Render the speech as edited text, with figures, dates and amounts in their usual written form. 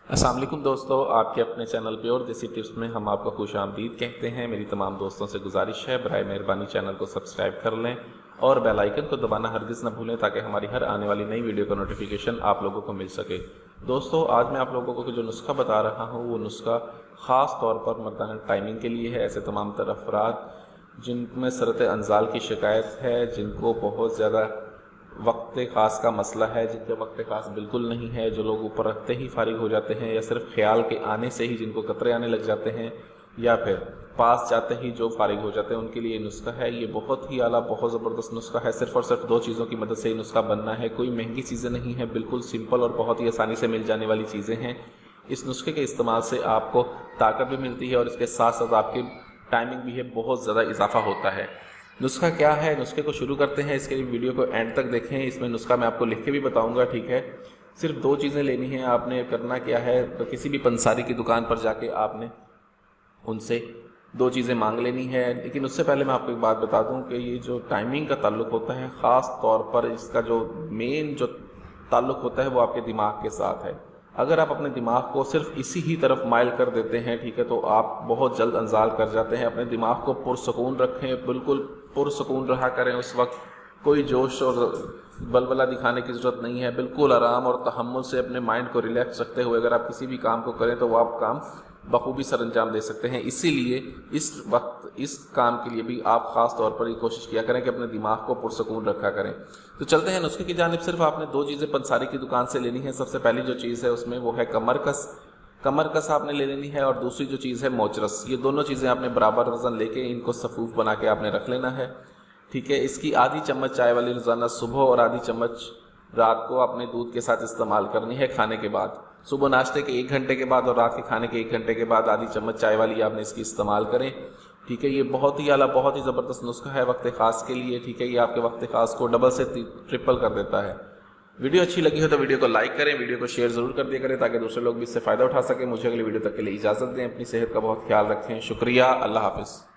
अस्सलाम वालेकुम दोस्तों, आपके अपने चैनल प्योर देसी टिप्स में हम आपको खुश आमदीद कहते हैं। मेरी तमाम दोस्तों से गुजारिश है, बराए मेहरबानी चैनल को सब्सक्राइब कर लें और बेल आइकन को दबाना हरगिज़ न भूलें ताकि हमारी हर आने वाली नई वीडियो का नोटिफिकेशन आप लोगों को मिल सके। दोस्तों, आज मैं आप लोगों को जो नुस्खा बता रहा हूँ वो नुस्खा ख़ास तौर पर मर्दाना टाइमिंग के लिए है। ऐसे तमाम तर अफराद जिनमें सरत अंजाल की शिकायत है, जिनको बहुत ज़्यादा वक्त ख़ास का मसला है, जिनके वक्त ख़ास बिल्कुल नहीं है, जो लोग ऊपर रखते ही फारिग हो जाते हैं या सिर्फ ख्याल के आने से ही जिनको कतरे आने लग जाते हैं या फिर पास जाते ही जो फारिग हो जाते हैं, उनके लिए नुस्खा है। ये बहुत ही आला, बहुत ज़बरदस्त नुस्खा है। सिर्फ और सिर्फ दो चीज़ों की मदद से ये नुस्खा बनना है। कोई महंगी चीज़ें नहीं है, बिल्कुल सिंपल और बहुत ही आसानी से मिल जाने वाली चीज़ें हैं। इस नुस्खे के इस्तेमाल से आपको ताकत भी मिलती है और इसके साथ साथ आपकी टाइमिंग भी है, बहुत ज़्यादा इजाफा होता है। नुस्खा क्या है, नुस्खे को शुरू करते हैं। इसके लिए वीडियो को एंड तक देखें। इसमें नुस्खा मैं आपको लिख के भी बताऊंगा, ठीक है। सिर्फ दो चीज़ें लेनी हैं। आपने करना क्या है, तो किसी भी पंसारी की दुकान पर जाके आपने उनसे दो चीज़ें मांग लेनी है। लेकिन उससे पहले मैं आपको एक बात बता दूं कि ये जो टाइमिंग का ताल्लुक़ होता है, ख़ास तौर पर इसका जो मेन जो ताल्लुक़ होता है वो आपके दिमाग के साथ है। अगर आप अपने दिमाग को सिर्फ इसी ही तरफ माइल कर देते हैं, ठीक है, तो आप बहुत जल्द अंजाल कर जाते हैं। अपने दिमाग को पुरसकून रखें, बिल्कुल पुरसकून रहा करें। उस वक्त कोई जोश और बलबला दिखाने की ज़रूरत नहीं है। बिल्कुल आराम और तहम्मुल से अपने माइंड को रिलैक्स रखते हुए अगर आप किसी भी काम को करें तो वो आप काम बखूबी सर अंजाम दे सकते हैं। इसीलिए इस वक्त इस काम के लिए भी आप ख़ास तौर पर ये कोशिश किया करें कि अपने दिमाग को पुरसकून रखा करें। तो चलते हैं नुस्खे की जानिब। सिर्फ आपने दो चीज़ें पंसारी की दुकान से लेनी है। सबसे पहली जो चीज़ है उसमें वो है कमरकस आपने ले लेनी है, और दूसरी जो चीज़ है मोचरस। ये दोनों चीज़ें आपने बराबर वज़न लेके इनको सफ़ूफ बना के आपने रख लेना है, ठीक है। इसकी आधी चम्मच चाय वाली रोज़ाना सुबह और आधी चम्मच रात को आपने दूध के साथ इस्तेमाल करनी है खाने के बाद। सुबह नाश्ते के 1 घंटे के बाद और रात के खाने के 1 घंटे के बाद आधी चम्मच चाय वाली आपने इसकी इस्तेमाल करें, ठीक है। ये बहुत ही आला, बहुत ही ज़बरदस्त नुस्खा है वक्त ख़ास के लिए, ठीक है। ये आपके वक्त ख़ास को डबल से ट्रिपल कर देता है। वीडियो अच्छी लगी हो तो वीडियो को लाइक करें, वीडियो को शेयर ज़रूर कर दिया करें ताकि दूसरे लोग भी इससे फ़ायदा उठा सकें। मुझे अगली वीडियो तक के लिए इजाज़त दें। अपनी सेहत का बहुत ख्याल रखें। शुक्रिया। अल्लाह हाफ़िज़।